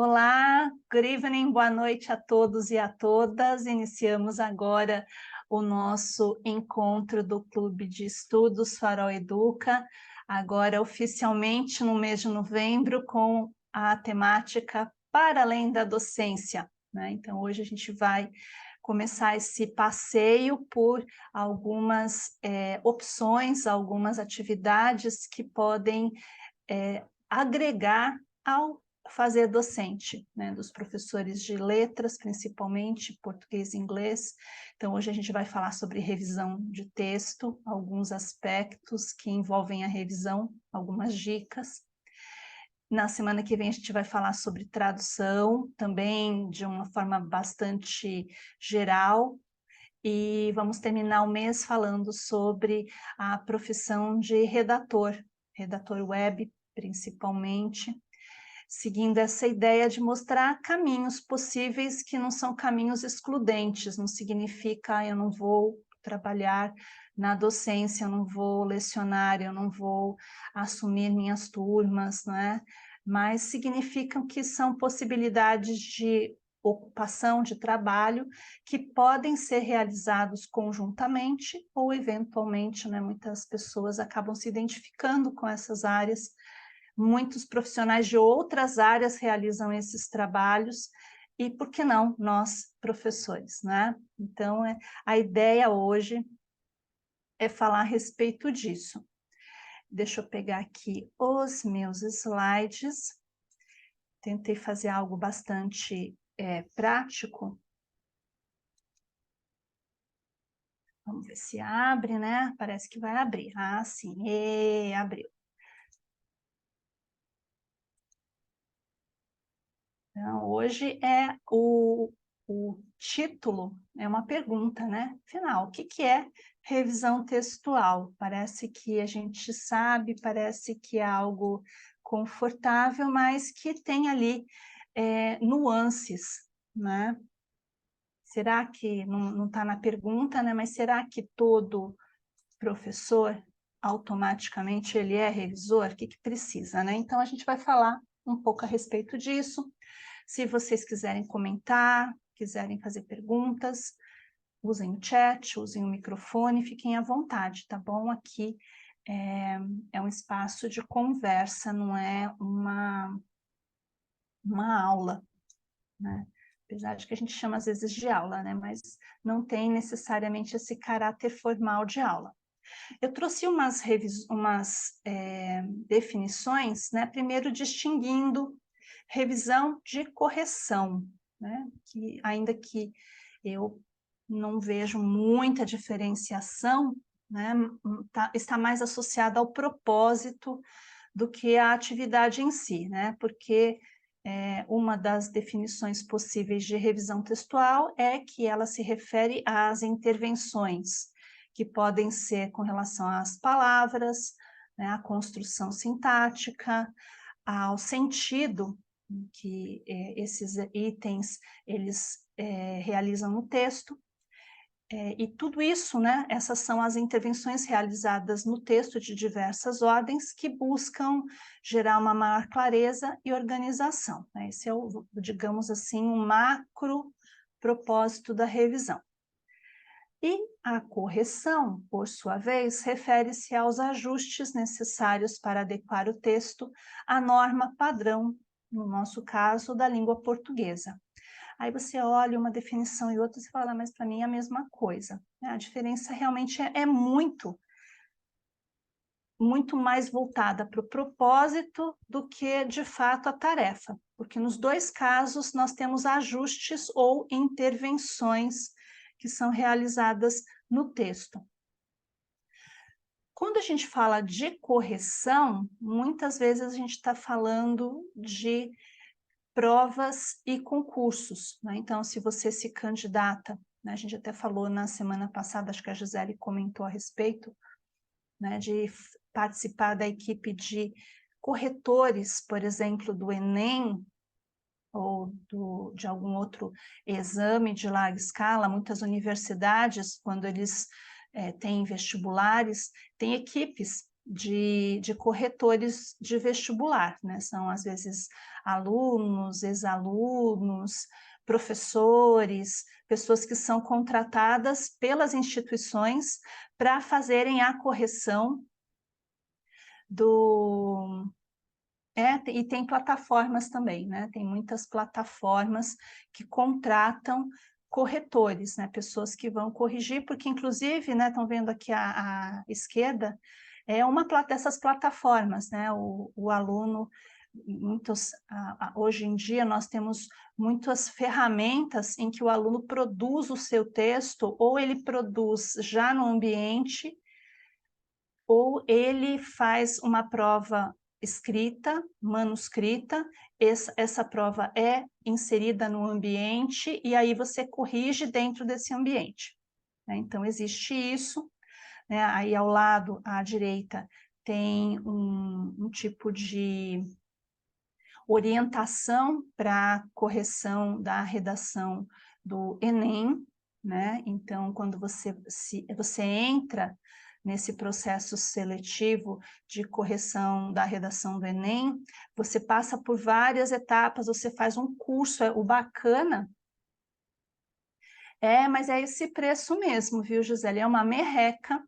Olá, good evening, boa noite a todos e a todas. Iniciamos agora o nosso encontro do Clube de Estudos Farol Educa, agora oficialmente no mês de novembro, com a temática Para Além da Docência, né? Então, hoje a gente vai começar esse passeio por algumas opções, algumas atividades que podem agregar ao fazer docente, né, dos professores de letras, principalmente português e inglês. Então, hoje a gente vai falar sobre revisão de texto, alguns aspectos que envolvem a revisão, algumas dicas. Na semana que vem a gente vai falar sobre tradução, também de uma forma bastante geral, e vamos terminar o mês falando sobre a profissão de redator web, principalmente, seguindo essa ideia de mostrar caminhos possíveis que não são caminhos excludentes, não significa eu não vou trabalhar na docência, eu não vou lecionar, eu não vou assumir minhas turmas, né? Mas significam que são possibilidades de ocupação, de trabalho, que podem ser realizados conjuntamente ou eventualmente, né, muitas pessoas acabam se identificando com essas áreas. Muitos profissionais de outras áreas realizam esses trabalhos, e por que não nós, professores, né? Então, a ideia hoje é falar a respeito disso. Deixa eu pegar aqui os meus slides. Tentei fazer algo bastante prático. Vamos ver se abre, né? Parece que vai abrir. Ah, sim, abriu. Então, hoje o título é uma pergunta, né? Afinal, o que é revisão textual? Parece que a gente sabe, parece que é algo confortável, mas que tem ali nuances, né? Será que, não está na pergunta, né? Mas será que todo professor automaticamente ele é revisor? O que precisa, né? Então, a gente vai falar um pouco a respeito disso. Se vocês quiserem comentar, quiserem fazer perguntas, usem o chat, usem o microfone, fiquem à vontade, tá bom? Aqui é um espaço de conversa, não é uma aula, né? Apesar de que a gente chama às vezes de aula, né? Mas não tem necessariamente esse caráter formal de aula. Eu trouxe umas definições, né? Primeiro distinguindo revisão de correção, né? Que, ainda que eu não vejo muita diferenciação, né? Está mais associada ao propósito do que à atividade em si, né? Porque uma das definições possíveis de revisão textual é que ela se refere às intervenções, que podem ser com relação às palavras, né, à construção sintática, ao sentido que esses itens eles realizam no texto. E tudo isso, né, essas são as intervenções realizadas no texto de diversas ordens que buscam gerar uma maior clareza e organização, né? Esse é o, digamos assim, um macro propósito da revisão. E a correção, por sua vez, refere-se aos ajustes necessários para adequar o texto à norma padrão, no nosso caso, da língua portuguesa. Aí você olha uma definição e outra e fala, mas para mim é a mesma coisa. A diferença realmente é muito mais voltada para o propósito do que, de fato, a tarefa. Porque nos dois casos nós temos ajustes ou intervenções que são realizadas no texto. Quando a gente fala de correção, muitas vezes a gente está falando de provas e concursos, né? Então, se você se candidata, né, a gente até falou na semana passada, acho que a Gisele comentou a respeito, né, de participar da equipe de corretores, por exemplo, do Enem, ou de algum outro exame de larga escala. Muitas universidades, quando eles têm vestibulares, têm equipes de corretores de vestibular, né? São, às vezes, alunos, ex-alunos, professores, pessoas que são contratadas pelas instituições para fazerem a correção do... e tem plataformas também, né? Tem muitas plataformas que contratam corretores, né? Pessoas que vão corrigir, porque, inclusive, né, estão vendo aqui à esquerda, é uma dessas plataformas, né? O aluno, hoje em dia nós temos muitas ferramentas em que o aluno produz o seu texto, ou ele produz já no ambiente, ou ele faz uma prova escrita, manuscrita, essa prova é inserida no ambiente e aí você corrige dentro desse ambiente, né? Então, existe isso, né? Aí ao lado, à direita, tem um tipo de orientação para correção da redação do Enem, né? Então, quando você entra nesse processo seletivo de correção da redação do Enem, você passa por várias etapas, você faz um curso, o bacana mas é esse preço mesmo, viu, Gisele? É uma merreca,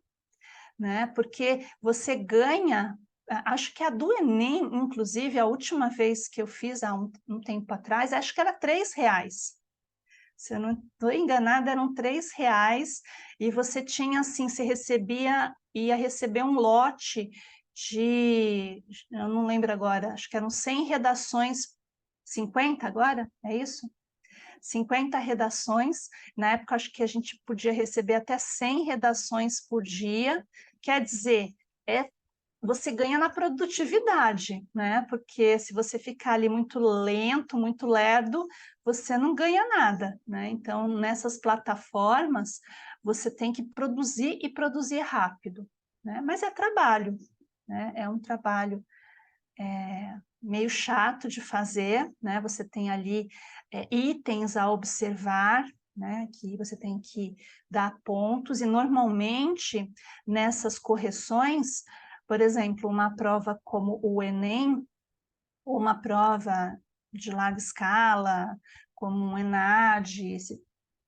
né? Porque você ganha, acho que a do Enem, inclusive, a última vez que eu fiz, há um tempo atrás, acho que era R$ 3. Se eu não estou enganada, eram R$ 3, e você tinha, assim, ia receber um lote eu não lembro agora, acho que eram 100 redações, 50 agora, é isso? 50 redações, na época acho que a gente podia receber até 100 redações por dia, quer dizer, você ganha na produtividade, né? Porque se você ficar ali muito lento, muito lerdo, você não ganha nada, né? Então, nessas plataformas, você tem que produzir e produzir rápido, né? Mas é trabalho, né? É um trabalho meio chato de fazer, né? Você tem ali itens a observar, né? Que você tem que dar pontos, e normalmente nessas correções, por exemplo, uma prova como o Enem, ou uma prova de larga escala, como um ENAD,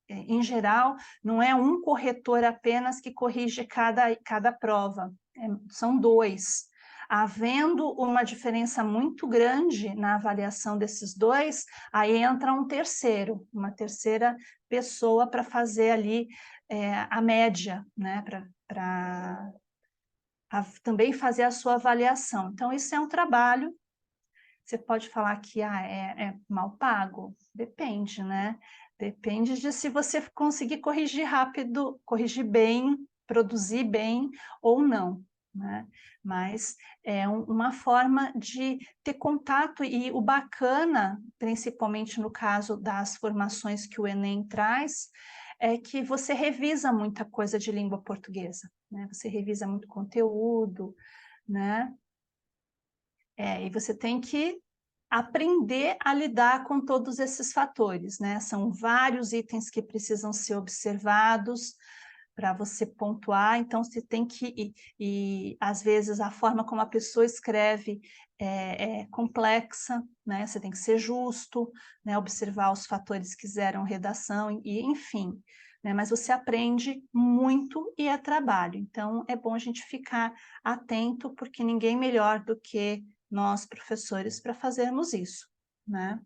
em geral, não é um corretor apenas que corrige cada prova, são dois. Havendo uma diferença muito grande na avaliação desses dois, aí entra uma terceira pessoa para fazer ali a média, né? Para também fazer a sua avaliação. Então, isso é um trabalho. Você pode falar que é mal pago? Depende, né? Depende de se você conseguir corrigir rápido, corrigir bem, produzir bem ou não, né? Mas é uma forma de ter contato, e o bacana, principalmente no caso das formações que o Enem traz, é que você revisa muita coisa de língua portuguesa, né? Você revisa muito conteúdo, né? E você tem que aprender a lidar com todos esses fatores, né? São vários itens que precisam ser observados para você pontuar, então você tem que, às vezes a forma como a pessoa escreve é complexa, né? Você tem que ser justo, né? Observar os fatores que geram redação, e enfim, né? Mas você aprende muito e é trabalho, então é bom a gente ficar atento, porque ninguém melhor do que nós, professores, para fazermos isso, né?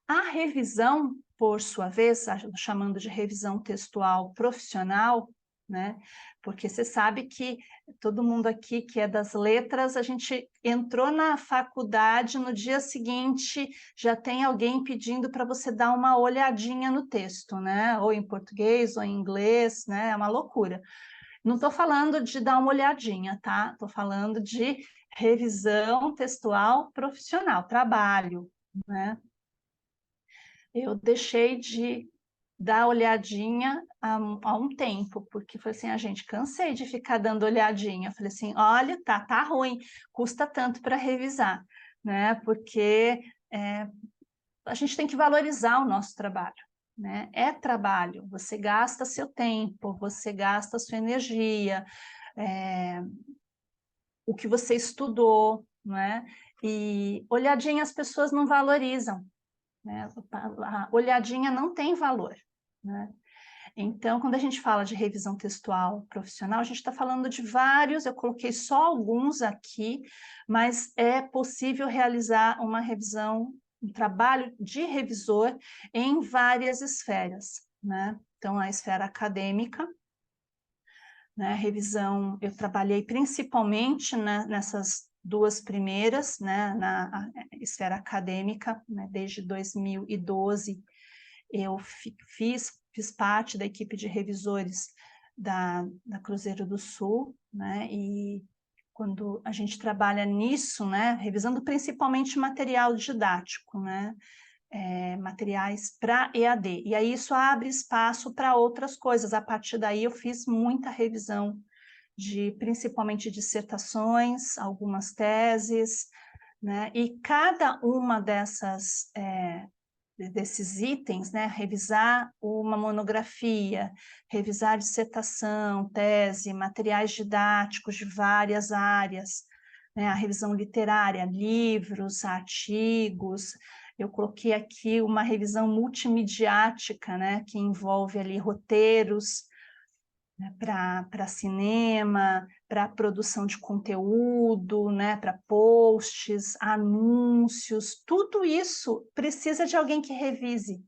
A revisão, por sua vez, chamando de revisão textual profissional, né? Porque você sabe que todo mundo aqui que é das letras, a gente entrou na faculdade, no dia seguinte já tem alguém pedindo para você dar uma olhadinha no texto, né? Ou em português, ou em inglês, né? É uma loucura. Não estou falando de dar uma olhadinha, tá? Estou falando de revisão textual profissional, trabalho, né? Eu deixei de dar olhadinha há um tempo, porque foi assim, gente, cansei de ficar dando olhadinha. Falei assim, olha, tá ruim, custa tanto para revisar, né? Porque a gente tem que valorizar o nosso trabalho, né? É trabalho, você gasta seu tempo, você gasta sua energia, o que você estudou, né? E olhadinha as pessoas não valorizam, né? A olhadinha não tem valor, né? Então, quando a gente fala de revisão textual profissional, a gente está falando de vários, eu coloquei só alguns aqui, mas é possível realizar uma revisão, um trabalho de revisor em várias esferas, né? Então, a esfera acadêmica, né? Revisão, eu trabalhei principalmente, né, nessas duas primeiras, né, na esfera acadêmica, né, desde 2012, eu fiz parte da equipe de revisores da Cruzeiro do Sul, né? E quando a gente trabalha nisso, né? Revisando principalmente material didático, né? Materiais para EAD. E aí isso abre espaço para outras coisas. A partir daí eu fiz muita revisão de principalmente dissertações, algumas teses, né? E cada uma desses itens, né? Revisar uma monografia, revisar dissertação, tese, materiais didáticos de várias áreas, né? A revisão literária, livros, artigos. Eu coloquei aqui uma revisão multimediática, né? Que envolve ali roteiros, né, para cinema, para produção de conteúdo, né, para posts, anúncios, tudo isso precisa de alguém que revise,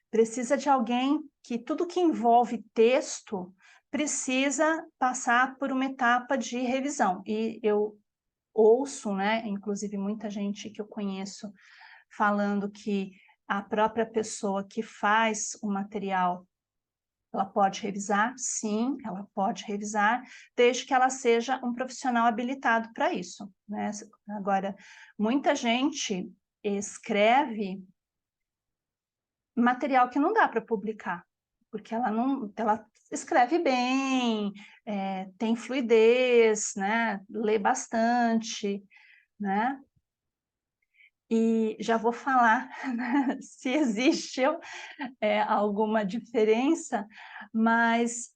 precisa de alguém que tudo que envolve texto precisa passar por uma etapa de revisão. E eu ouço, né, inclusive muita gente que eu conheço falando que a própria pessoa que faz o material ela pode revisar? Sim, ela pode revisar, desde que ela seja um profissional habilitado para isso, né? Agora, muita gente escreve material que não dá para publicar, porque ela escreve bem, tem fluidez, né? Lê bastante, né? E já vou falar né, se existe alguma diferença, mas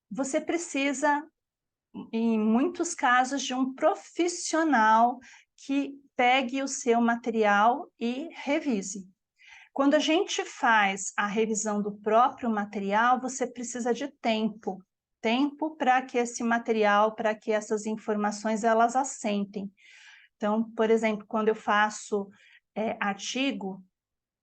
você precisa, em muitos casos, de um profissional que pegue o seu material e revise. Quando a gente faz a revisão do próprio material, você precisa de tempo. Tempo para que esse material, para que essas informações, elas assentem. Então, por exemplo, quando eu faço artigo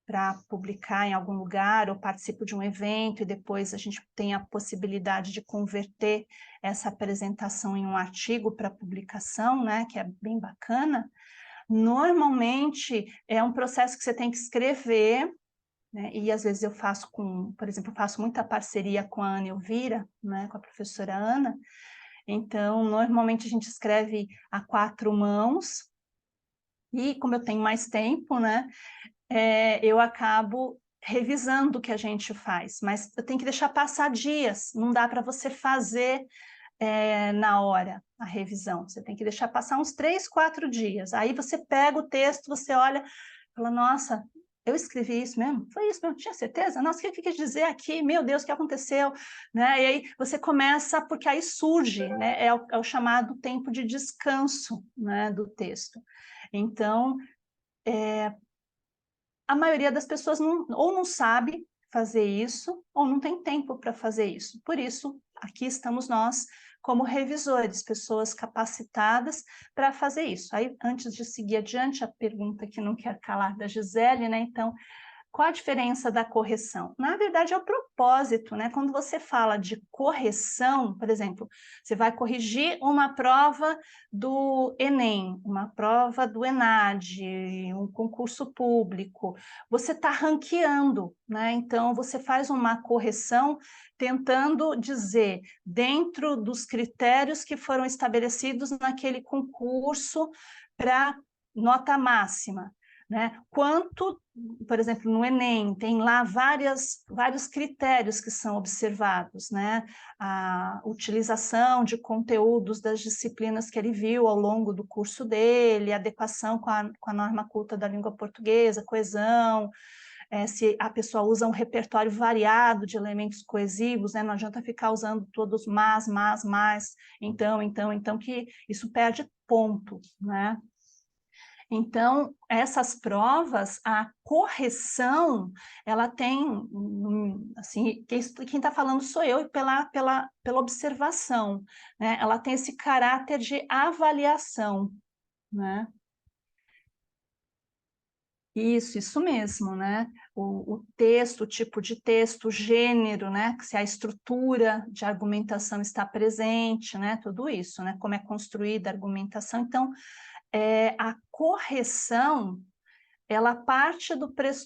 para publicar em algum lugar ou participo de um evento e depois a gente tem a possibilidade de converter essa apresentação em um artigo para publicação, né, que é bem bacana, normalmente é um processo que você tem que escrever, né, e às vezes eu faço por exemplo, eu faço muita parceria com a Ana Elvira, né, com a professora Ana, então normalmente a gente escreve a 4 mãos, e como eu tenho mais tempo, né, eu acabo revisando o que a gente faz, mas eu tenho que deixar passar dias, não dá para você fazer na hora a revisão, você tem que deixar passar uns 3, 4 dias, aí você pega o texto, você olha, fala, nossa, eu escrevi isso mesmo? Foi isso mesmo? Tinha certeza? Nossa, o que quis dizer aqui? Meu Deus, o que aconteceu? Né? E aí você começa, porque aí surge, né? É o chamado tempo de descanso, né, do texto. Então, a maioria das pessoas ou não sabe fazer isso, ou não tem tempo para fazer isso. Por isso, aqui estamos nós, como revisores, pessoas capacitadas para fazer isso. Aí, antes de seguir adiante, a pergunta que não quer calar da Gisele, né? Então, qual a diferença da correção? Na verdade, é o propósito, né? Quando você fala de correção, por exemplo, você vai corrigir uma prova do Enem, uma prova do ENAD, um concurso público, você está ranqueando, né? Então, você faz uma correção tentando dizer, dentro dos critérios que foram estabelecidos naquele concurso para nota máxima, né? Quanto, por exemplo, no Enem, tem lá vários critérios que são observados, né? A utilização de conteúdos das disciplinas que ele viu ao longo do curso dele, adequação com a norma culta da língua portuguesa, coesão, se a pessoa usa um repertório variado de elementos coesivos, né? Não adianta ficar usando todos mas, então, que isso perde ponto, né? Então, essas provas, a correção, ela tem, assim, quem está falando sou eu pela observação, né? Ela tem esse caráter de avaliação, né? Isso mesmo, né? O texto, o tipo de texto, o gênero, né? Se a estrutura de argumentação está presente, né? Tudo isso, né? Como é construída a argumentação. Então, a correção, ela parte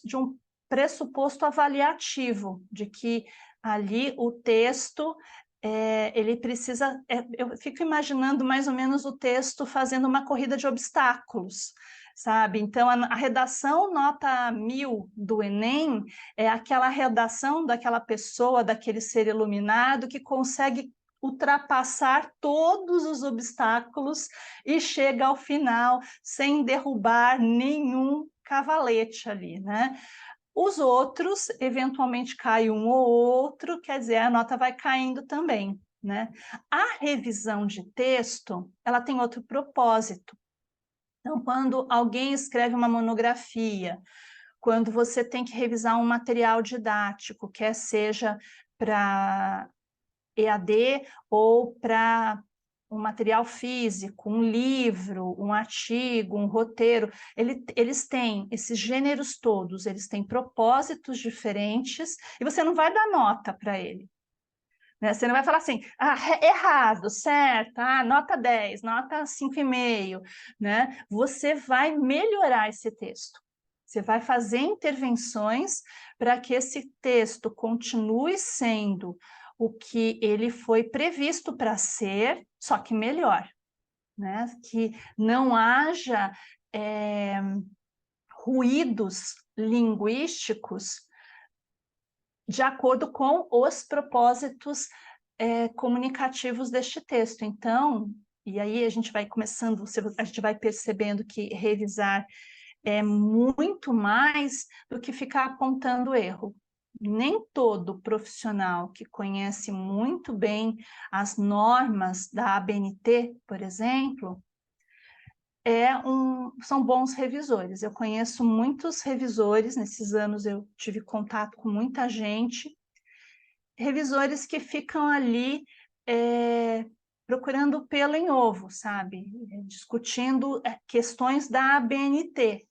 de um pressuposto avaliativo, de que ali o texto, ele precisa... eu fico imaginando mais ou menos o texto fazendo uma corrida de obstáculos, sabe? Então, a redação nota 1000 do Enem é aquela redação daquela pessoa, daquele ser iluminado, que consegue ultrapassar todos os obstáculos e chega ao final sem derrubar nenhum cavalete ali, né? Os outros, eventualmente cai um ou outro, quer dizer, a nota vai caindo também, né? A revisão de texto, ela tem outro propósito. Então, quando alguém escreve uma monografia, quando você tem que revisar um material didático, quer seja para EAD ou para um material físico, um livro, um artigo, um roteiro, eles têm esses gêneros todos, eles têm propósitos diferentes, e você não vai dar nota para ele. Né? Você não vai falar assim, errado, certo, nota 10, nota 5,5, né? Você vai melhorar esse texto. Você vai fazer intervenções para que esse texto continue sendo o que ele foi previsto para ser, só que melhor, né? Que não haja ruídos linguísticos de acordo com os propósitos comunicativos deste texto. Então, e aí a gente vai começando, a gente vai percebendo que revisar é muito mais do que ficar apontando erro. Nem todo profissional que conhece muito bem as normas da ABNT, por exemplo, são bons revisores. Eu conheço muitos revisores, nesses anos eu tive contato com muita gente, revisores que ficam ali procurando pelo em ovo, sabe? Discutindo questões da ABNT.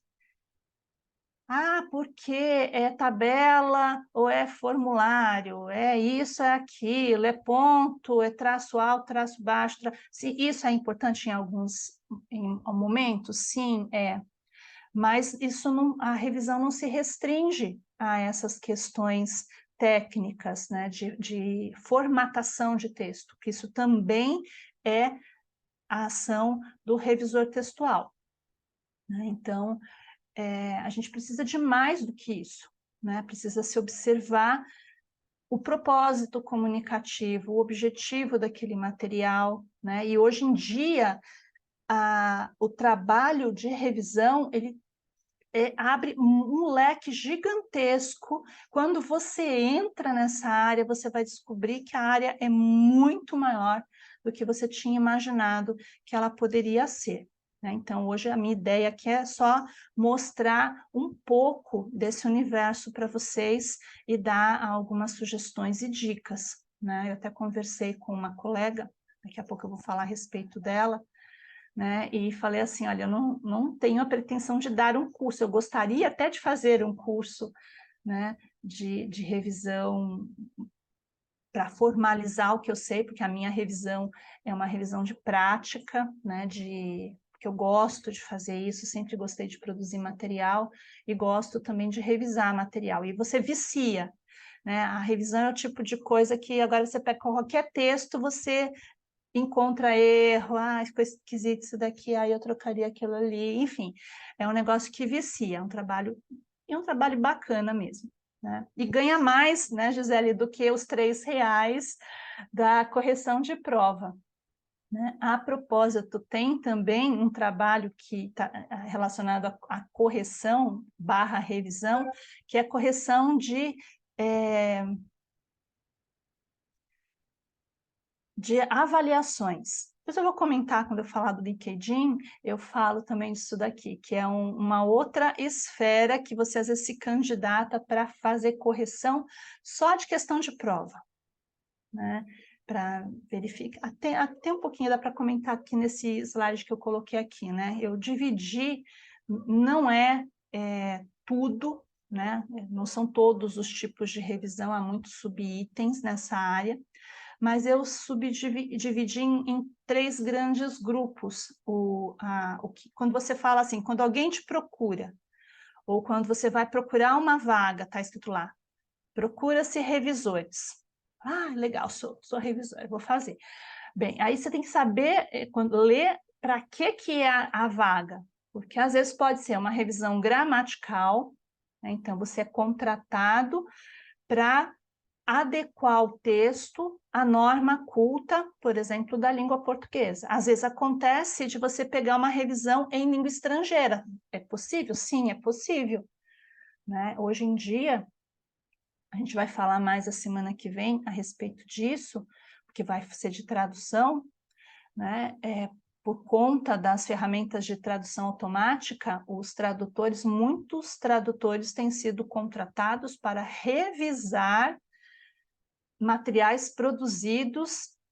Porque é tabela ou é formulário, é isso, é aquilo, é ponto, é traço alto, traço baixo. Se isso é importante em momentos, sim, é. Mas isso não, a revisão não se restringe a essas questões técnicas, né, de formatação de texto, que isso também é a ação do revisor textual, né? Então, a gente precisa de mais do que isso, né? Precisa se observar o propósito comunicativo, o objetivo daquele material, né? E hoje em dia, o trabalho de revisão, ele abre um leque gigantesco. Quando você entra nessa área, você vai descobrir que a área é muito maior do que você tinha imaginado que ela poderia ser, né? Então, hoje a minha ideia aqui é só mostrar um pouco desse universo para vocês e dar algumas sugestões e dicas, né? Eu até conversei com uma colega, daqui a pouco eu vou falar a respeito dela, né? E falei assim, olha, eu não tenho a pretensão de dar um curso, eu gostaria até de fazer um curso, né, de revisão para formalizar o que eu sei, porque a minha revisão é uma revisão de prática, né, porque eu gosto de fazer isso, sempre gostei de produzir material e gosto também de revisar material, e você vicia, né? A revisão é o tipo de coisa que agora você pega qualquer texto, você encontra erro, ficou esquisito isso daqui, aí eu trocaria aquilo ali, enfim, é um negócio que vicia, é um trabalho bacana mesmo, né? E ganha mais, né, Gisele, do que os R$ 3 da correção de prova, né? A propósito, tem também um trabalho que está relacionado à correção / revisão, que é a correção de avaliações. Depois eu vou comentar, quando eu falar do LinkedIn, eu falo também disso daqui, que é uma outra esfera que você às vezes se candidata para fazer correção só de questão de prova, né? Para verificar. Até um pouquinho dá para comentar aqui nesse slide que eu coloquei aqui, né? Eu dividi, não é tudo, né? Não são todos os tipos de revisão, há muitos subitens nessa área, mas eu subdividi em 3 grandes grupos. Quando você fala assim, quando alguém te procura, ou quando você vai procurar uma vaga, está escrito lá, procura-se revisores. Ah, legal, sou revisor, eu vou fazer. Bem, aí você tem que saber, quando ler, para que é a vaga, porque às vezes pode ser uma revisão gramatical, né? Então você é contratado para adequar o texto à norma culta, por exemplo, da língua portuguesa. Às vezes acontece de você pegar uma revisão em língua estrangeira. É possível? Sim, é possível, né? Hoje em dia, a gente vai falar mais a semana que vem a respeito disso, porque vai ser de tradução, né? Por conta das ferramentas de tradução automática, muitos tradutores têm sido contratados para revisar materiais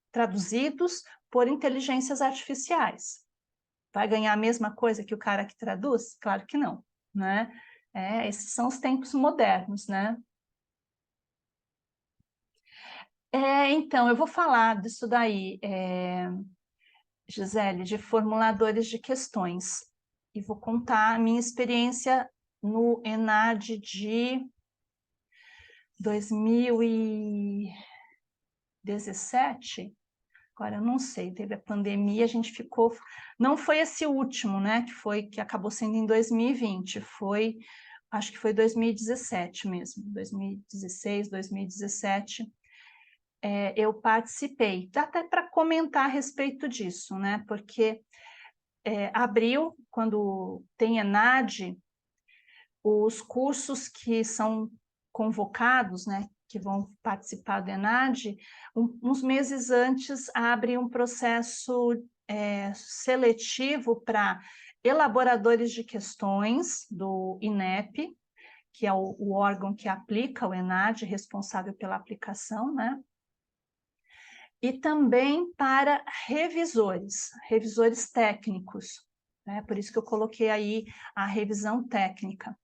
traduzidos por inteligências artificiais. Vai ganhar a mesma coisa que o cara que traduz? Claro que não, né? Esses são os tempos modernos, né? Então, eu vou falar disso daí, Gisele, de formuladores de questões. E vou contar a minha experiência no ENAD de 2017. Agora, eu não sei, teve a pandemia, a gente ficou... Não foi esse último, né, que acabou sendo em 2020, acho que foi 2017 mesmo, 2016, 2017, eu participei. Dá até para comentar a respeito disso, né, porque abril, quando tem ENAD, os cursos que são convocados, né, que vão participar do ENAD, uns meses antes abre um processo seletivo para elaboradores de questões do INEP, que é o órgão que aplica o ENAD, responsável pela aplicação, né? E também para revisores técnicos, né? Por isso que eu coloquei aí a revisão técnica.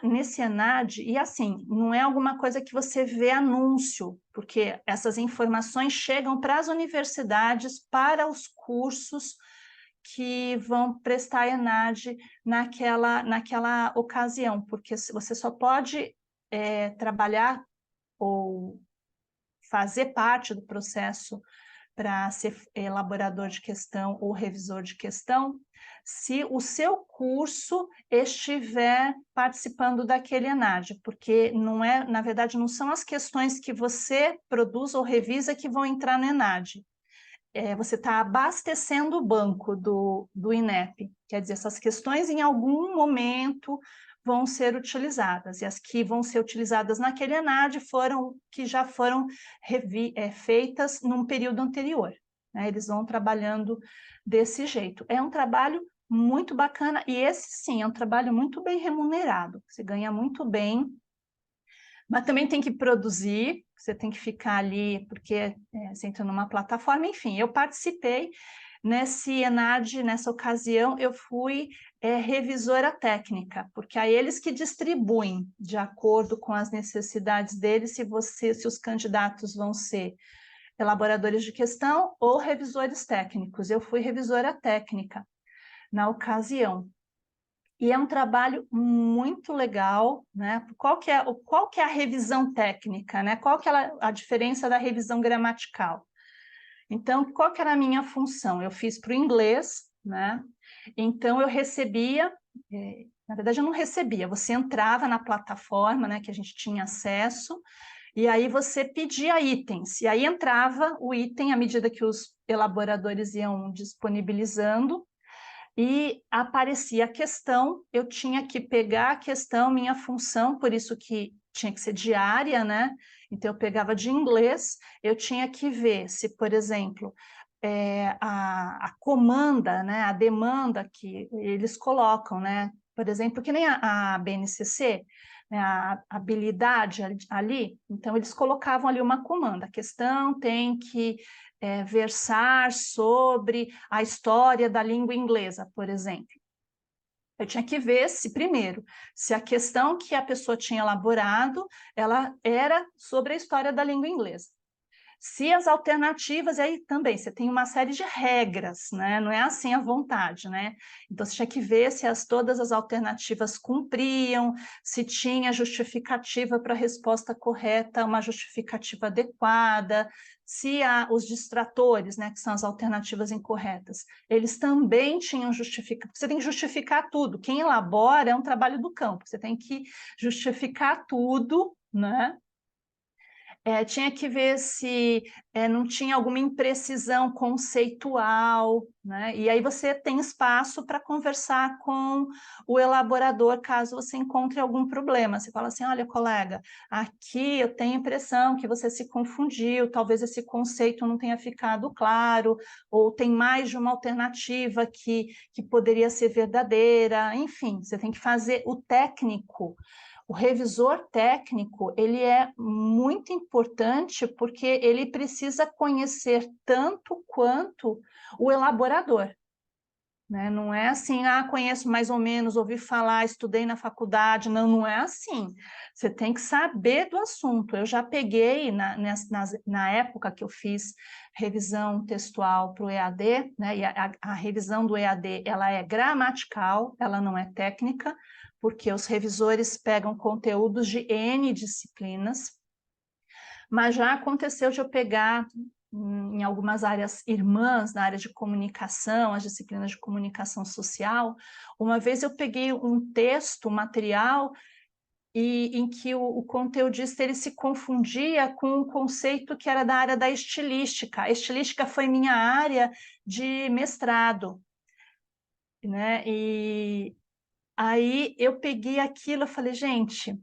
Nesse ENAD, e assim, não é alguma coisa que você vê anúncio, porque essas informações chegam para as universidades, para os cursos que vão prestar ENAD naquela ocasião, porque você só pode trabalhar ou fazer parte do processo para ser elaborador de questão ou revisor de questão, se o seu curso estiver participando daquele ENAD, porque na verdade, não são as questões que você produz ou revisa que vão entrar no ENAD. Você está abastecendo o banco do INEP, quer dizer, essas questões em algum momento vão ser utilizadas, e as que vão ser utilizadas naquele ENAD que já foram feitas num período anterior, né? Eles vão trabalhando desse jeito. É um trabalho muito bacana, e esse sim, é um trabalho muito bem remunerado, você ganha muito bem, mas também tem que produzir, você tem que ficar ali, porque você entra numa plataforma, enfim, eu participei nesse ENAD, nessa ocasião, eu fui revisora técnica, porque aí eles que distribuem, de acordo com as necessidades deles, se os candidatos vão ser elaboradores de questão ou revisores técnicos. Eu fui revisora técnica na ocasião. E é um trabalho muito legal, né? Qual que é a revisão técnica, né? Qual que é a diferença da revisão gramatical? Então, qual que era a minha função? Eu fiz para o inglês, né? Então, eu recebia, na verdade, eu não recebia, você entrava na plataforma, né, que a gente tinha acesso, e aí você pedia itens, e aí entrava o item à medida que os elaboradores iam disponibilizando, e aparecia a questão, eu tinha que pegar a questão, minha função, por isso que tinha que ser diária, né? Então eu pegava de inglês, eu tinha que ver se, por exemplo, a comanda, né, a demanda que eles colocam, né? Por exemplo, que nem a BNCC, né, a habilidade ali, então eles colocavam ali uma comanda, a questão tem que versar sobre a história da língua inglesa, por exemplo. Eu tinha que ver se, primeiro, se a questão que a pessoa tinha elaborado, ela era sobre a história da língua inglesa. Se as alternativas, e aí também você tem uma série de regras, né? Não é assim à vontade, né? Então você tinha que ver se todas as alternativas cumpriam, se tinha justificativa para a resposta correta, uma justificativa adequada, se os distratores, né, que são as alternativas incorretas, eles também tinham justificação. Você tem que justificar tudo. Quem elabora é um trabalho do campo, você tem que justificar tudo, né? Tinha que ver se não tinha alguma imprecisão conceitual, né? E aí você tem espaço para conversar com o elaborador, caso você encontre algum problema. Você fala assim, olha, colega, aqui eu tenho a impressão que você se confundiu, talvez esse conceito não tenha ficado claro, ou tem mais de uma alternativa que poderia ser verdadeira, enfim, você tem que fazer o técnico. O revisor técnico, ele é muito importante porque ele precisa conhecer tanto quanto o elaborador, né? Não é assim, conheço mais ou menos, ouvi falar, estudei na faculdade, não, não é assim. Você tem que saber do assunto. Eu já peguei, na época que eu fiz revisão textual para o EAD, né? E a revisão do EAD, ela é gramatical, ela não é técnica, porque os revisores pegam conteúdos de N disciplinas, mas já aconteceu de eu pegar em algumas áreas irmãs, na área de comunicação, as disciplinas de comunicação social. Uma vez eu peguei um texto, um material, em que o conteudista ele se confundia com um conceito que era da área da estilística. A estilística foi minha área de mestrado, né? E aí eu peguei aquilo e falei, gente,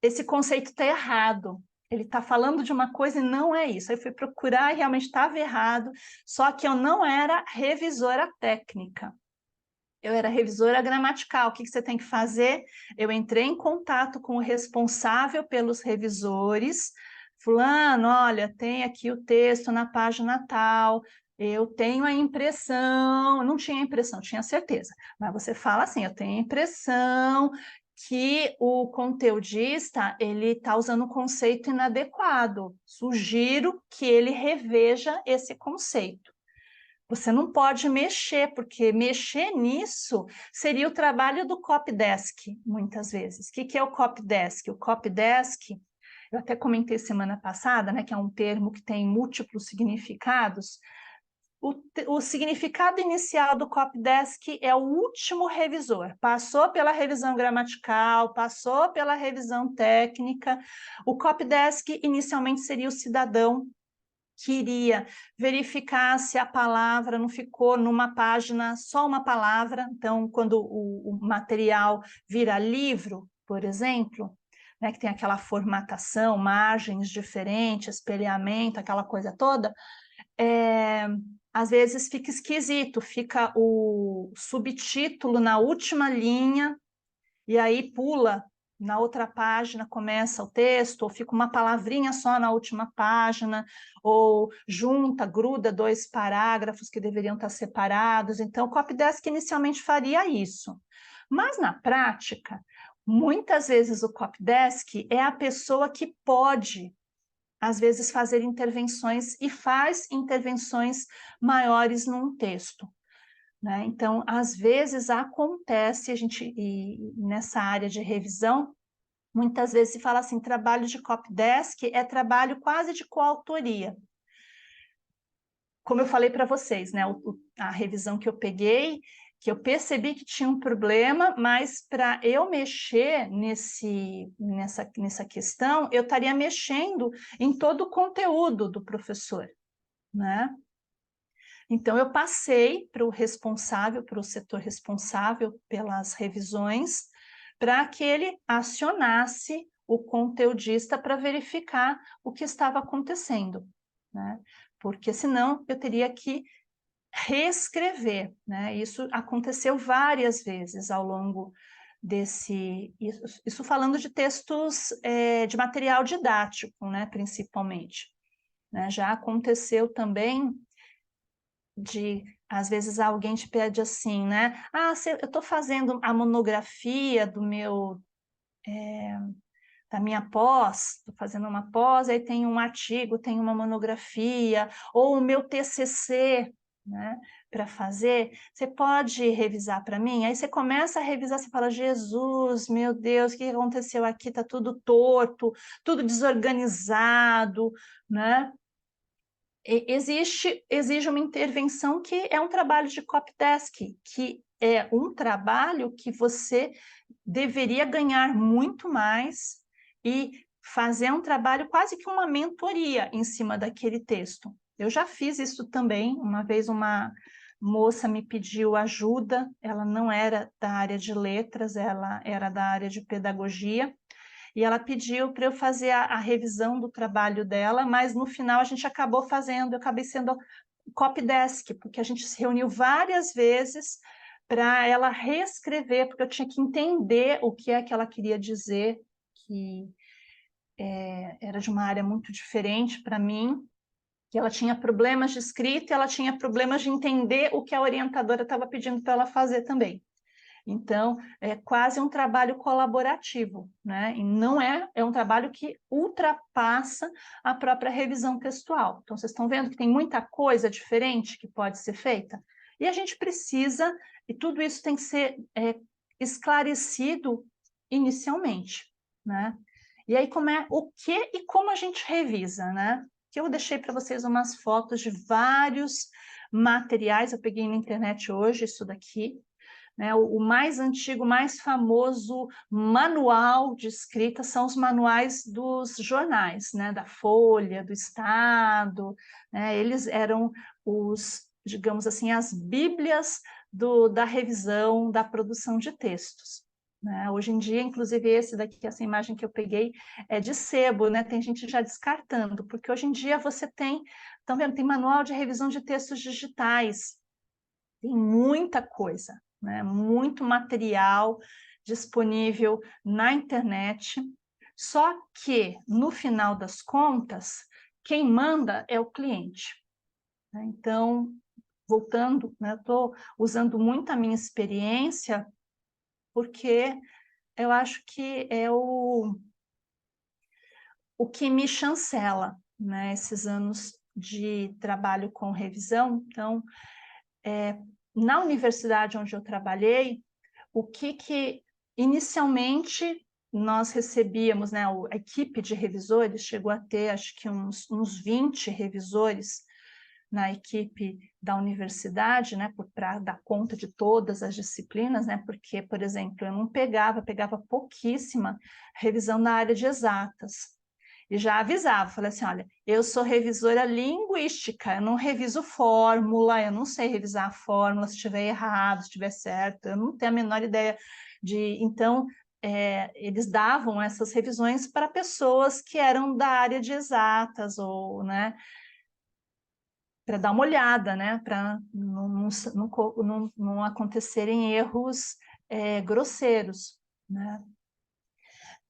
esse conceito está errado. Ele está falando de uma coisa e não é isso. Aí eu fui procurar e realmente estava errado, só que eu não era revisora técnica. Eu era revisora gramatical. O que você tem que fazer? Eu entrei em contato com o responsável pelos revisores. Fulano, olha, tem aqui o texto na página tal, eu tenho a impressão, não tinha impressão, tinha certeza, mas você fala assim, eu tenho a impressão que o conteudista ele está usando um conceito inadequado. Sugiro que ele reveja esse conceito. Você não pode mexer, porque mexer nisso seria o trabalho do copydesk, muitas vezes. O que é o copydesk? O copydesk, eu até comentei semana passada, né, que é um termo que tem múltiplos significados. O significado inicial do copydesk é o último revisor. Passou pela revisão gramatical, passou pela revisão técnica. O copydesk inicialmente seria o cidadão que iria verificar se a palavra não ficou numa página, só uma palavra. Então, quando o material vira livro, por exemplo, né, que tem aquela formatação, margens diferentes, espelhamento, aquela coisa toda, às vezes fica esquisito, fica o subtítulo na última linha, e aí pula na outra página, começa o texto, ou fica uma palavrinha só na última página, ou junta, gruda dois parágrafos que deveriam estar separados. Então, o copydesk inicialmente faria isso. Mas, na prática, muitas vezes o copydesk é a pessoa que pode, às vezes, fazer intervenções e faz intervenções maiores num texto. Né? Então, às vezes acontece, e nessa área de revisão, muitas vezes se fala assim, trabalho de copydesk é trabalho quase de coautoria. Como eu falei para vocês, né, a revisão que eu peguei, que eu percebi que tinha um problema, mas para eu mexer nessa questão, eu estaria mexendo em todo o conteúdo do professor, né? Então, eu passei para o responsável, para o setor responsável pelas revisões, para que ele acionasse o conteudista para verificar o que estava acontecendo, né? Porque senão eu teria que reescrever, né? Isso aconteceu várias vezes ao longo isso falando de textos de material didático, né? Principalmente, né? Já aconteceu também às vezes alguém te pede assim, né? Ah, eu estou fazendo a monografia da minha pós, estou fazendo uma pós, aí tem um artigo, tem uma monografia, ou o meu TCC, né, para fazer, você pode revisar para mim? Aí você começa a revisar, você fala, Jesus, meu Deus, o que aconteceu aqui? Está tudo torto, tudo desorganizado, né? Exige uma intervenção que é um trabalho de copydesk, que é um trabalho que você deveria ganhar muito mais e fazer um trabalho quase que uma mentoria em cima daquele texto. Eu já fiz isso também, uma vez uma moça me pediu ajuda, ela não era da área de letras, ela era da área de pedagogia, e ela pediu para eu fazer a revisão do trabalho dela, mas no final a gente acabou fazendo, eu acabei sendo copydesk, porque a gente se reuniu várias vezes para ela reescrever, porque eu tinha que entender o que é que ela queria dizer, que era de uma área muito diferente para mim, que ela tinha problemas de escrita e ela tinha problemas de entender o que a orientadora estava pedindo para ela fazer também. Então, é quase um trabalho colaborativo, né? E não é um trabalho que ultrapassa a própria revisão textual. Então, vocês estão vendo que tem muita coisa diferente que pode ser feita? E a gente precisa, e tudo isso tem que ser esclarecido inicialmente, né? E aí, o que e como a gente revisa, né? Que eu deixei para vocês umas fotos de vários materiais, eu peguei na internet hoje isso daqui, né? O mais antigo, mais famoso manual de escrita são os manuais dos jornais, né? Da Folha, do Estado, né? Eles eram digamos assim, as bíblias da revisão, da produção de textos. Né? Hoje em dia, inclusive, esse daqui, essa imagem que eu peguei, é de sebo, né? Tem gente já descartando, porque hoje em dia você tem, estão vendo, tem manual de revisão de textos digitais, tem muita coisa, né? Muito material disponível na internet, só que, no final das contas, quem manda é o cliente. Né? Então, voltando, né, estou usando muito a minha experiência, porque eu acho que é o que me chancela, né, esses anos de trabalho com revisão. Então, na universidade onde eu trabalhei, o que inicialmente nós recebíamos, né, a equipe de revisores chegou a ter, acho que uns 20 revisores na equipe da universidade, né, para dar conta de todas as disciplinas, né, porque, por exemplo, eu não pegava pouquíssima revisão na área de exatas. E já avisava, falei assim, olha, eu sou revisora linguística, eu não reviso fórmula, eu não sei revisar a fórmula, se estiver errado, se estiver certo, eu não tenho a menor ideia de... Então, eles davam essas revisões para pessoas que eram da área de exatas, ou, né, para dar uma olhada, né, para não acontecerem erros grosseiros, né?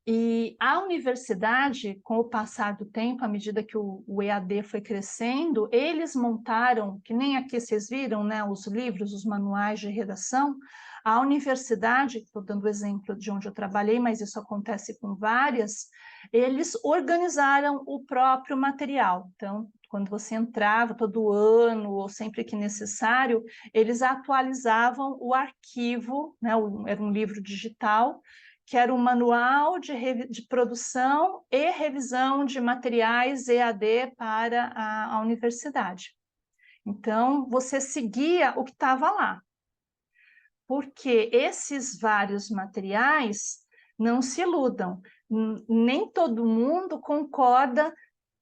E a universidade, com o passar do tempo, à medida que o EAD foi crescendo, eles montaram, que nem aqui vocês viram, né, os livros, os manuais de redação. A universidade, estou dando o exemplo de onde eu trabalhei, mas isso acontece com várias, eles organizaram o próprio material. Então, quando você entrava todo ano, ou sempre que necessário, eles atualizavam o arquivo, né, era um livro digital, que era um manual de produção e revisão de materiais EAD para a universidade. Então, você seguia o que estava lá. porque esses vários materiais, não se iludam, nem todo mundo concorda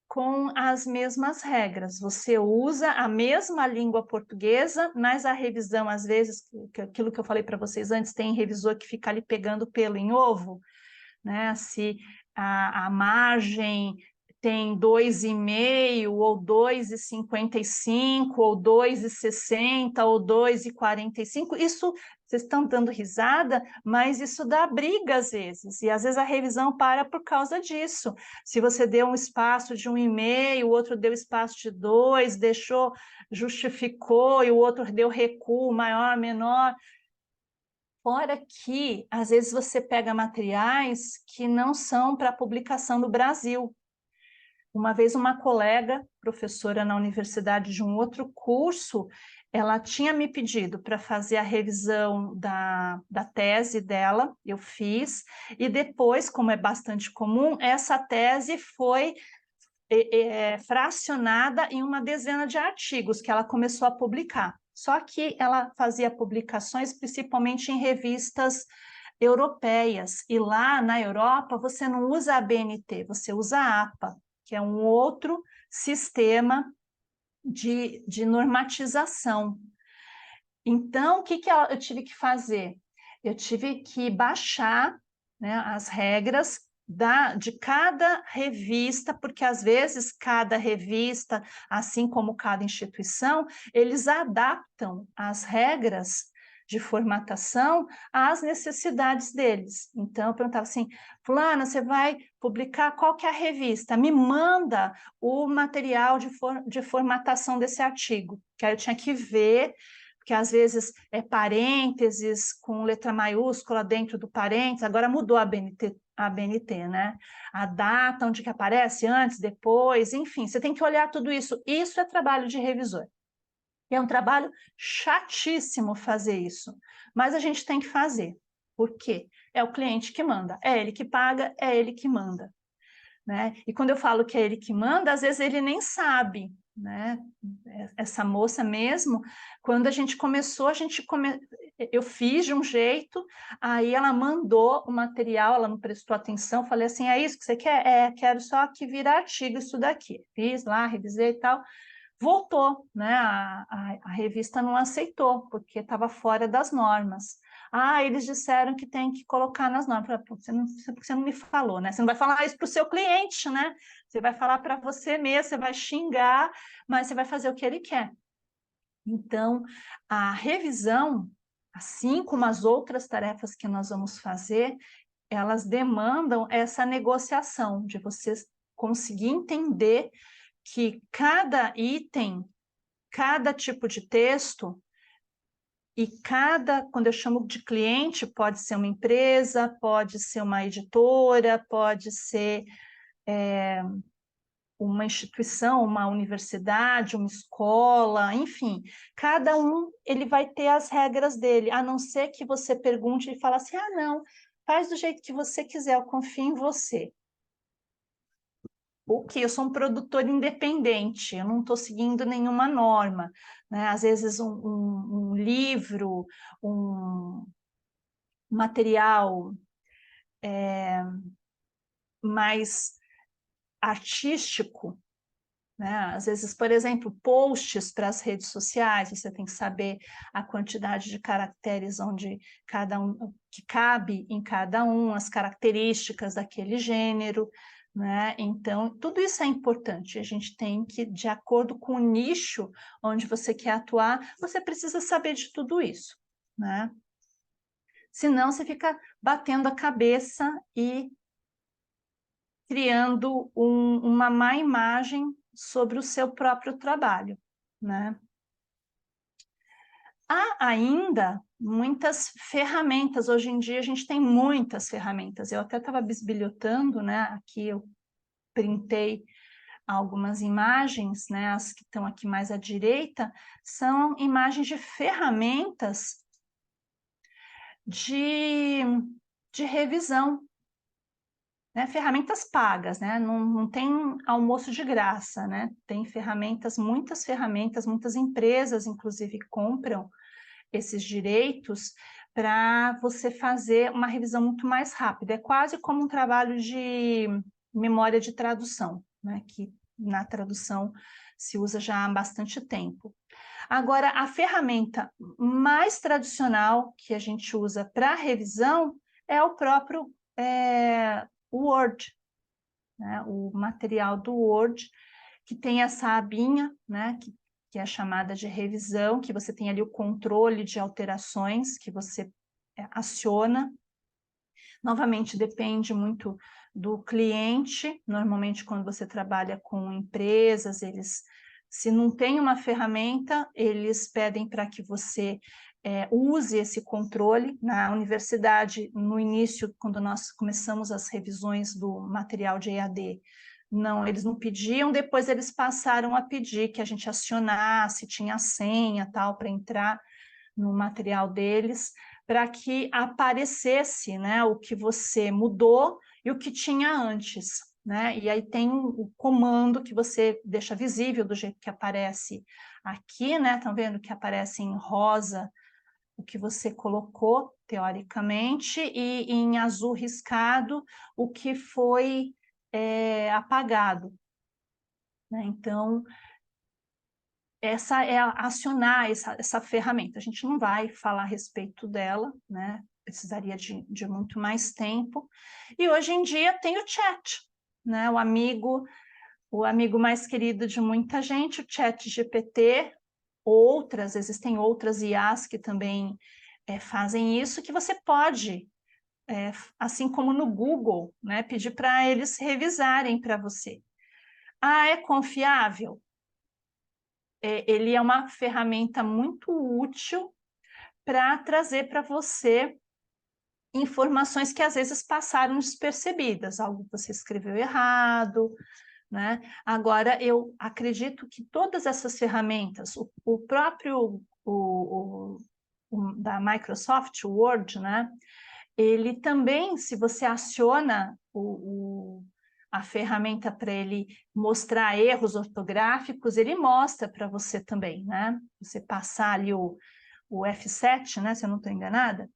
com as mesmas regras. Você usa a mesma língua portuguesa, mas a revisão, às vezes, aquilo que eu falei para vocês antes, tem revisor que fica ali pegando pelo em ovo, né? Se a margem tem 2,5, ou 2,55, ou 2,60, ou 2,45, isso, vocês estão dando risada, mas isso dá briga às vezes, e às vezes a revisão para por causa disso. Se você deu um espaço de 1,5, o outro deu espaço de 2, deixou, justificou, e o outro deu recuo maior, menor. Fora que, às vezes, você pega materiais que não são para publicação no Brasil. Uma vez uma colega, professora na universidade de um outro curso, ela tinha me pedido para fazer a revisão da tese dela, eu fiz, e depois, como é bastante comum, essa tese foi fracionada em uma dezena de artigos que ela começou a publicar. Só que ela fazia publicações principalmente em revistas europeias, e lá na Europa você não usa a BNT, você usa a APA, que é um outro sistema de normatização. Então, o que eu tive que fazer? Eu tive que baixar, né, as regras de cada revista, porque às vezes cada revista, assim como cada instituição, eles adaptam as regras de formatação às necessidades deles. Então, eu perguntava assim, fulana, você vai publicar qual que é a revista? Me manda o material de formatação desse artigo, que aí eu tinha que ver, porque às vezes é parênteses com letra maiúscula dentro do parênteses, agora mudou a BNT, né? A data, onde que aparece, antes, depois, enfim, você tem que olhar tudo isso. Isso é trabalho de revisor. E é um trabalho chatíssimo fazer isso, mas a gente tem que fazer. Por quê? É o cliente que manda, é ele que paga, é ele que manda. Né? E quando eu falo que é ele que manda, às vezes ele nem sabe, né? Essa moça mesmo, quando a gente começou, eu fiz de um jeito, aí ela mandou o material, ela não prestou atenção, falei assim, é isso que você quer? É, quero só que vira artigo isso daqui. Fiz lá, revisei e tal, voltou, né? A revista não aceitou, porque estava fora das normas. Ah, eles disseram que tem que colocar nas normas. Falei, você não me falou, né? Você não vai falar isso para o seu cliente, né? Você vai falar para você mesmo, você vai xingar, mas você vai fazer o que ele quer. Então, a revisão, assim como as outras tarefas que nós vamos fazer, elas demandam essa negociação, de você conseguir entender que cada item, cada tipo de texto, e quando eu chamo de cliente, pode ser uma empresa, pode ser uma editora, pode ser uma instituição, uma universidade, uma escola, enfim, cada um ele vai ter as regras dele, a não ser que você pergunte e fale assim, ah, não, faz do jeito que você quiser, eu confio em você. O que? Eu sou um produtor independente, eu não estou seguindo nenhuma norma, né? Às vezes um livro, um material mais artístico, né? Às vezes, por exemplo, posts para as redes sociais, você tem que saber a quantidade de caracteres onde cada um, que cabe em cada um, as características daquele gênero, né? Então, tudo isso é importante. A gente tem que, de acordo com o nicho onde você quer atuar, você precisa saber de tudo isso, né? Senão você fica batendo a cabeça e criando uma má imagem sobre o seu próprio trabalho, né? Há ainda muitas ferramentas, hoje em dia a gente tem muitas ferramentas, eu até estava bisbilhotando, né? Aqui eu printei algumas imagens, né? As que estão aqui mais à direita, são imagens de ferramentas de revisão, né, ferramentas pagas, né? Não tem almoço de graça, né? Tem ferramentas, muitas empresas, inclusive, compram esses direitos para você fazer uma revisão muito mais rápida. É quase como um trabalho de memória de tradução, né? Que na tradução se usa já há bastante tempo. Agora, a ferramenta mais tradicional que a gente usa para revisão é o próprio Word, né? O material do Word, que tem essa abinha, né? Que é chamada de revisão, que você tem ali o controle de alterações que você aciona. Novamente, depende muito do cliente. Normalmente, quando você trabalha com empresas, se não tem uma ferramenta, eles pedem para que você use esse controle. Na universidade, no início, quando nós começamos as revisões do material de EAD, não, eles não pediam, depois eles passaram a pedir que a gente acionasse, tinha senha, tal, para entrar no material deles, para que aparecesse, né, o que você mudou e o que tinha antes, né? E aí tem o comando que você deixa visível do jeito que aparece aqui, né? Estão vendo que aparece em rosa o que você colocou, teoricamente, e em azul riscado o que foi apagado, né? Então, essa é acionar essa ferramenta. A gente não vai falar a respeito dela, né? Precisaria de muito mais tempo. E hoje em dia tem o chat, né? O amigo mais querido de muita gente, o ChatGPT, existem outras IAs que também fazem isso, que você pode, assim como no Google, né, pedir para eles revisarem para você. Ah, é confiável? Ele é uma ferramenta muito útil para trazer para você informações que às vezes passaram despercebidas, algo que você escreveu errado, né? Agora, eu acredito que todas essas ferramentas, o próprio da Microsoft, o Word, né? Ele também, se você aciona a ferramenta para ele mostrar erros ortográficos, ele mostra para você também, né? Você passar ali o F7, né? Se eu não estou enganada,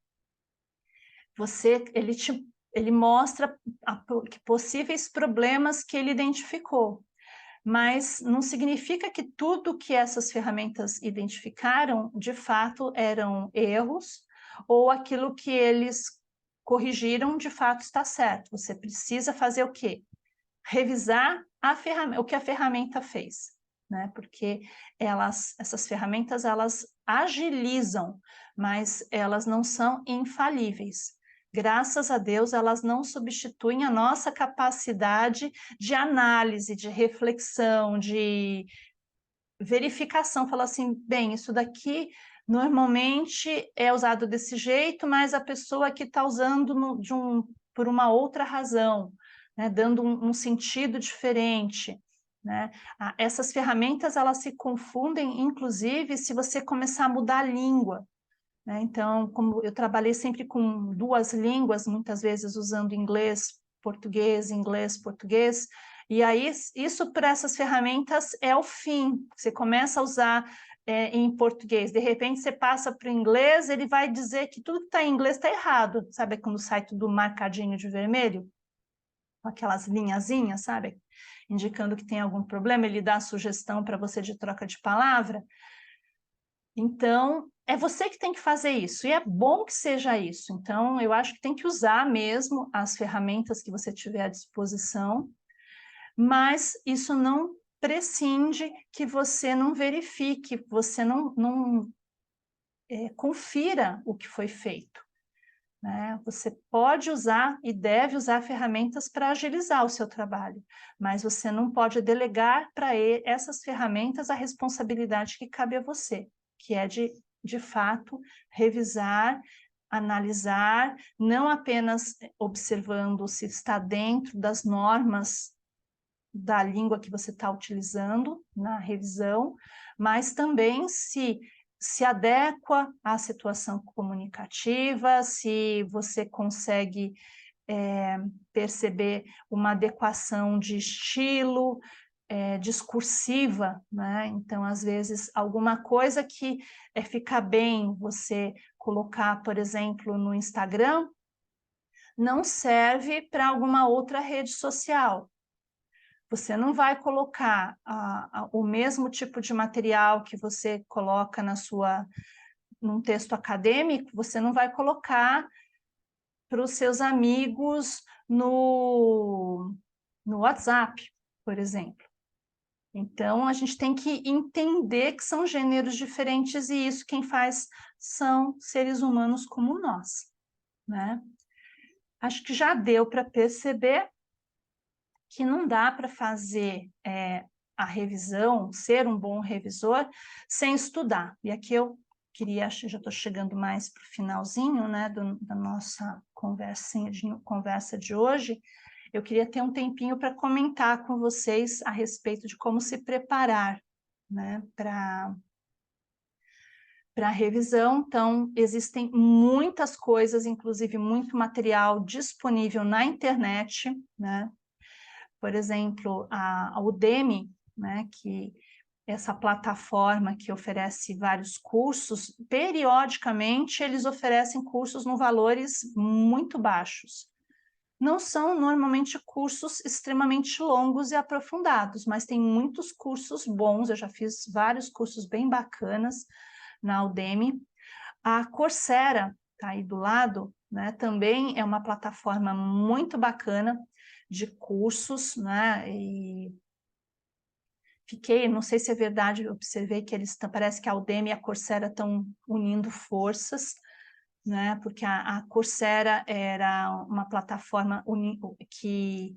ele mostra possíveis problemas que ele identificou. Mas não significa que tudo que essas ferramentas identificaram, de fato, eram erros, ou aquilo que eles corrigiram, de fato, está certo. Você precisa fazer o quê? Revisar o que a ferramenta fez, né? Porque essas ferramentas, elas agilizam, mas elas não são infalíveis. Graças a Deus, elas não substituem a nossa capacidade de análise, de reflexão, de verificação. Falar assim, bem, isso daqui normalmente é usado desse jeito, mas a pessoa aqui está usando por uma outra razão, né, dando um sentido diferente, né? Essas ferramentas, elas se confundem, inclusive, se você começar a mudar a língua, né? Então, como eu trabalhei sempre com duas línguas, muitas vezes usando inglês, português, e aí isso para essas ferramentas é o fim. Você começa a usar em português, de repente você passa para o inglês, ele vai dizer que tudo que está em inglês está errado. Sabe quando sai tudo marcadinho de vermelho? Com aquelas linhazinhas, sabe? Indicando que tem algum problema, ele dá a sugestão para você de troca de palavra. Então, é você que tem que fazer isso, e é bom que seja isso. Então, eu acho que tem que usar mesmo as ferramentas que você tiver à disposição, mas isso não prescinde que você não verifique, que você não confira o que foi feito, né? Você pode usar e deve usar ferramentas para agilizar o seu trabalho, mas você não pode delegar para essas ferramentas a responsabilidade que cabe a você, que é de fato, revisar, analisar, não apenas observando se está dentro das normas da língua que você está utilizando na revisão, mas também se adequa à situação comunicativa, se você consegue perceber uma adequação de estilo, discursiva, né? Então, às vezes, alguma coisa que fica bem você colocar, por exemplo, no Instagram, não serve para alguma outra rede social. Você não vai colocar o mesmo tipo de material que você coloca num texto acadêmico, você não vai colocar para os seus amigos no WhatsApp, por exemplo. Então, a gente tem que entender que são gêneros diferentes e isso quem faz são seres humanos como nós, né? Acho que já deu para perceber que não dá para fazer a revisão, ser um bom revisor, sem estudar. E aqui eu queria, já estou chegando mais para o finalzinho, né, da nossa conversa de hoje, eu queria ter um tempinho para comentar com vocês a respeito de como se preparar, né, para a revisão. Então, existem muitas coisas, inclusive muito material disponível na internet, né? Por exemplo, a Udemy, né, que essa plataforma que oferece vários cursos, periodicamente eles oferecem cursos com valores muito baixos. Não são normalmente cursos extremamente longos e aprofundados, mas tem muitos cursos bons, eu já fiz vários cursos bem bacanas na Udemy. A Coursera, está aí do lado, né, também é uma plataforma muito bacana de cursos, né, e fiquei, não sei se é verdade, observei que parece que a Udemy e a Coursera estão unindo forças, né, porque a Coursera era uma plataforma que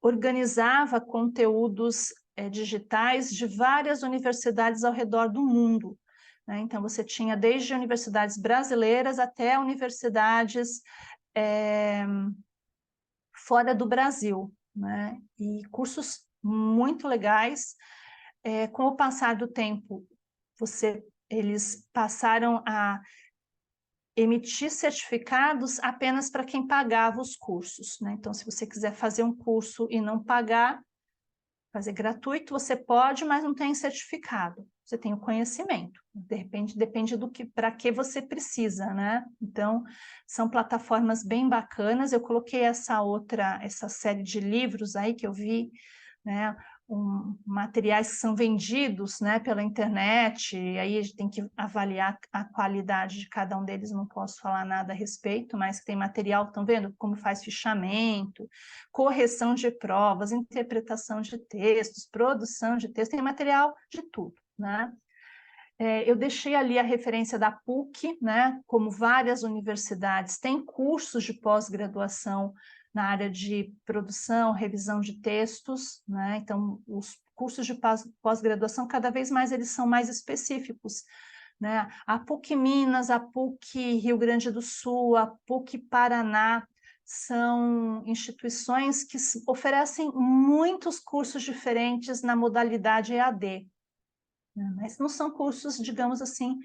organizava conteúdos digitais de várias universidades ao redor do mundo, né? Então, você tinha desde universidades brasileiras até universidades fora do Brasil, né? E cursos muito legais. Com o passar do tempo, eles passaram a emitir certificados apenas para quem pagava os cursos, né? Então, se você quiser fazer um curso e não pagar, fazer gratuito, você pode, mas não tem certificado. Você tem o conhecimento. Depende do que, para que você precisa, né? Então, são plataformas bem bacanas. Eu coloquei essa série de livros aí que eu vi, né? Materiais que são vendidos, né, pela internet, e aí a gente tem que avaliar a qualidade de cada um deles, não posso falar nada a respeito, mas tem material, estão vendo como faz fichamento, correção de provas, interpretação de textos, produção de textos, tem material de tudo, né? Eu deixei ali a referência da PUC, né, como várias universidades têm cursos de pós-graduação na área de produção, revisão de textos, né? Então, os cursos de pós-graduação, cada vez mais eles são mais específicos, né? A PUC Minas, a PUC Rio Grande do Sul, a PUC Paraná, são instituições que oferecem muitos cursos diferentes na modalidade EAD, né? Mas não são cursos, digamos assim,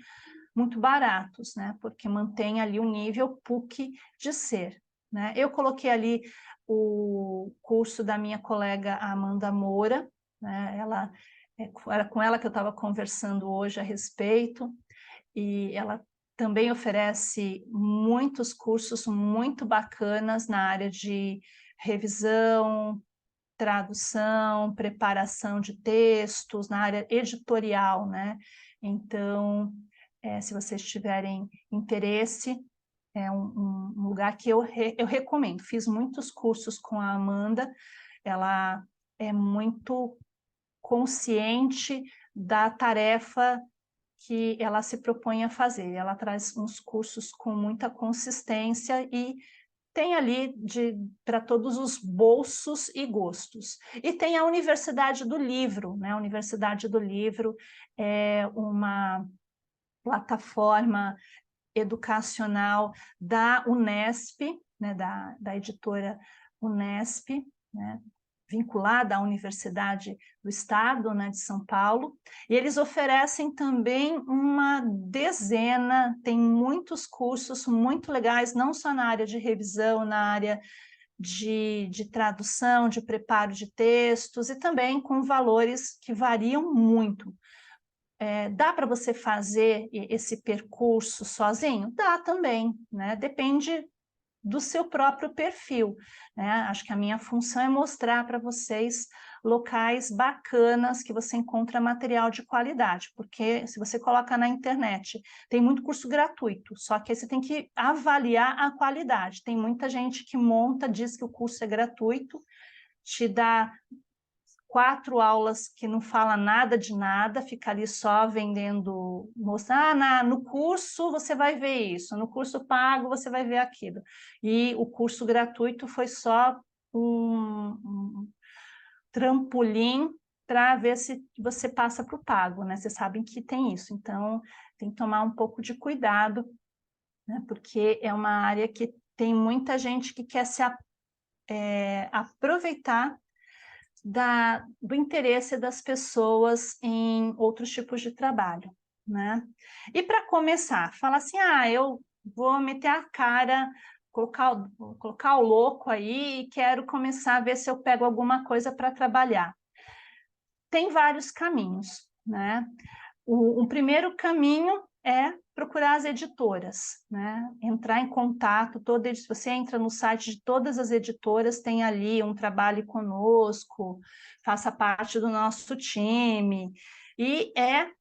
muito baratos, né? Porque mantém ali o nível PUC de ser, né? Eu coloquei ali o curso da minha colega Amanda Moura, né? Era com ela que eu estava conversando hoje a respeito, e ela também oferece muitos cursos muito bacanas na área de revisão, tradução, preparação de textos, na área editorial, né? Então, se vocês tiverem interesse, é um lugar que eu recomendo. Fiz muitos cursos com a Amanda, ela é muito consciente da tarefa que ela se propõe a fazer. Ela traz uns cursos com muita consistência e tem ali para todos os bolsos e gostos. E tem a Universidade do Livro, né? A Universidade do Livro é uma plataforma educacional da Unesp, né? da editora Unesp, né? Vinculada à Universidade do Estado, né, de São Paulo, e eles oferecem também uma dezena, tem muitos cursos muito legais, não só na área de revisão, na área de tradução, de preparo de textos, e também com valores que variam muito. Dá para você fazer esse percurso sozinho? Dá também, né? Depende do seu próprio perfil, né? Acho que a minha função é mostrar para vocês locais bacanas que você encontra material de qualidade, porque se você coloca na internet, tem muito curso gratuito, só que aí você tem que avaliar a qualidade. Tem muita gente que monta, diz que o curso é gratuito, te dá 4 aulas que não fala nada de nada, fica ali só vendendo, mostrar, no curso você vai ver isso, no curso pago você vai ver aquilo. E o curso gratuito foi só um trampolim para ver se você passa para o pago, né? Vocês sabem que tem isso, então tem que tomar um pouco de cuidado, né? Porque é uma área que tem muita gente que quer se aproveitar do interesse das pessoas em outros tipos de trabalho, né? E para começar, fala assim, eu vou meter a cara, colocar o louco aí e quero começar a ver se eu pego alguma coisa para trabalhar. Tem vários caminhos, né? O primeiro caminho é procurar as editoras, né? Entrar em contato, se você entra no site de todas as editoras, tem ali um trabalho conosco, faça parte do nosso time. E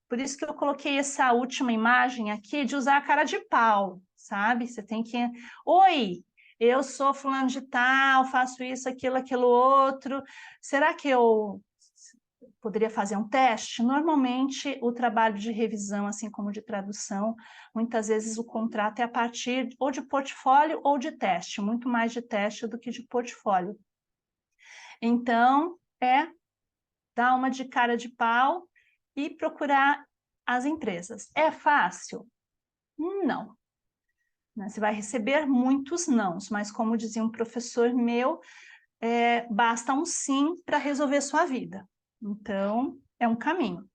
por isso que eu coloquei essa última imagem aqui de usar a cara de pau, sabe? Você tem que... Oi, eu sou fulano de tal, faço isso, aquilo outro. Será que eu poderia fazer um teste? Normalmente, o trabalho de revisão, assim como de tradução, muitas vezes o contrato é a partir ou de portfólio ou de teste, muito mais de teste do que de portfólio. Então, dar uma de cara de pau e procurar as empresas. É fácil? Não. Você vai receber muitos nãos, mas como dizia um professor meu, basta um sim para resolver sua vida. Então, é um caminho.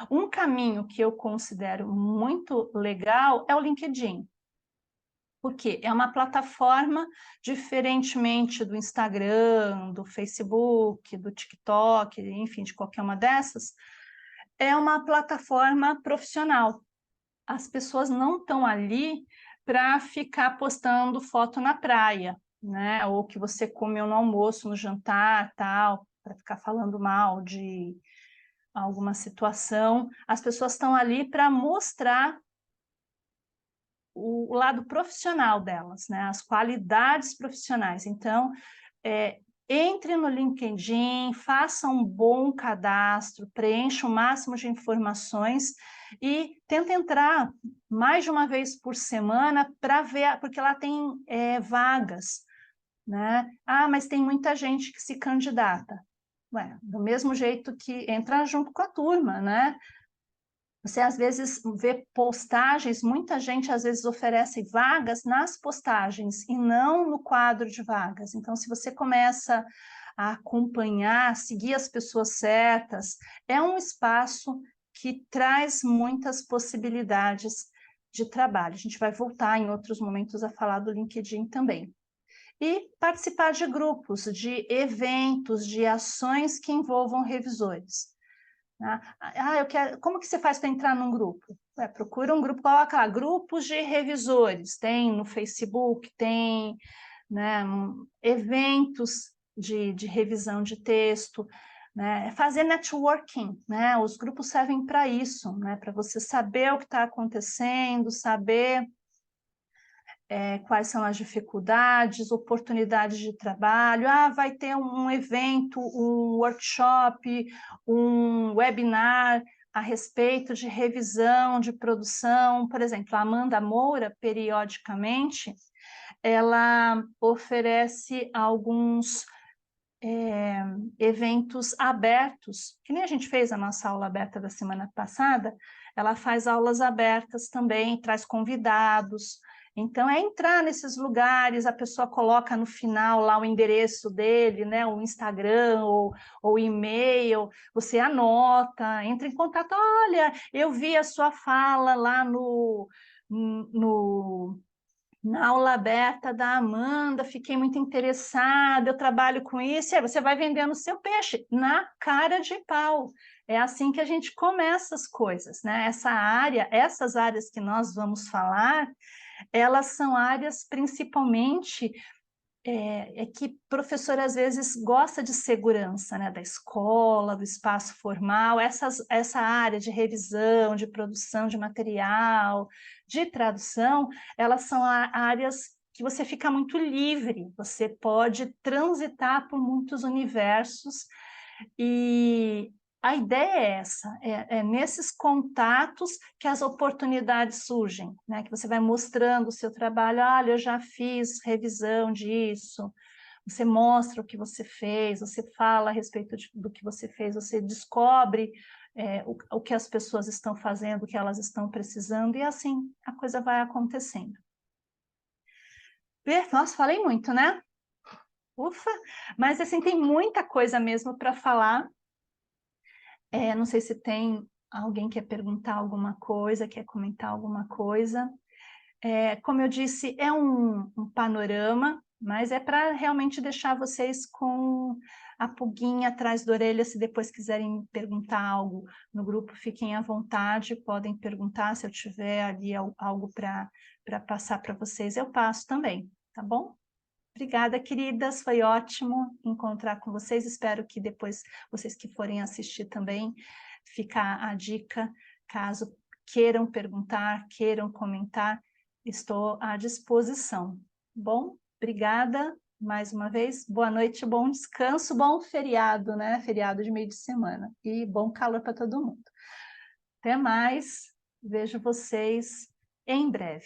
Um caminho que eu considero muito legal é o LinkedIn. Porque é uma plataforma, diferentemente do Instagram, do Facebook, do TikTok, enfim, de qualquer uma dessas, é uma plataforma profissional. As pessoas não estão ali para ficar postando foto na praia, né? Ou que você comeu no almoço, no jantar, tal, para ficar falando mal de alguma situação. As pessoas estão ali para mostrar o lado profissional delas, né? As qualidades profissionais. Então, entre no LinkedIn, faça um bom cadastro, preencha o máximo de informações e tenta entrar mais de uma vez por semana para ver, porque lá tem vagas, né? Mas tem muita gente que se candidata. Ué, do mesmo jeito que entrar junto com a turma, né? Você às vezes vê postagens, muita gente às vezes oferece vagas nas postagens e não no quadro de vagas. Então, se você começa a acompanhar, seguir as pessoas certas, é um espaço que traz muitas possibilidades de trabalho. A gente vai voltar em outros momentos a falar do LinkedIn também. E participar de grupos, de eventos, de ações que envolvam revisores. Como que você faz para entrar num grupo? Procura um grupo, coloca lá, grupos de revisores, tem no Facebook, tem, né, eventos de revisão de texto, né, fazer networking, né, os grupos servem para isso, né, para você saber o que está acontecendo, saber quais são as dificuldades, oportunidades de trabalho. Vai ter um evento, um workshop, um webinar a respeito de revisão de produção. Por exemplo, a Amanda Moura, periodicamente, ela oferece alguns eventos abertos, que nem a gente fez a nossa aula aberta da semana passada, ela faz aulas abertas também, traz convidados. Então, entrar nesses lugares, a pessoa coloca no final lá o endereço dele, né, o Instagram ou e-mail, você anota, entra em contato, olha, eu vi a sua fala lá no Na aula aberta da Amanda, fiquei muito interessada, eu trabalho com isso, e aí você vai vendendo o seu peixe na cara de pau. É assim que a gente começa as coisas, né? Essas áreas que nós vamos falar, elas são áreas principalmente que professor às vezes gosta de segurança, né, da escola, do espaço formal, essa área de revisão, de produção de material, de tradução, elas são áreas que você fica muito livre, você pode transitar por muitos universos e a ideia é essa, é nesses contatos que as oportunidades surgem, né? Que você vai mostrando o seu trabalho, olha, eu já fiz revisão disso, você mostra o que você fez, você fala a respeito do que você fez, você descobre o que as pessoas estão fazendo, o que elas estão precisando, e assim a coisa vai acontecendo. Nossa, falei muito, né? Ufa! Mas assim, tem muita coisa mesmo para falar. Não sei se tem alguém que quer perguntar alguma coisa, quer comentar alguma coisa. Como eu disse, é um panorama, mas é para realmente deixar vocês com a pulguinha atrás da orelha, se depois quiserem perguntar algo no grupo, fiquem à vontade, podem perguntar, se eu tiver ali algo para passar para vocês, eu passo também, tá bom? Obrigada, queridas, foi ótimo encontrar com vocês, espero que depois vocês que forem assistir também, ficar a dica, caso queiram perguntar, queiram comentar, estou à disposição. Bom, obrigada mais uma vez, boa noite, bom descanso, bom feriado, né? Feriado de meio de semana e bom calor para todo mundo. Até mais, vejo vocês em breve.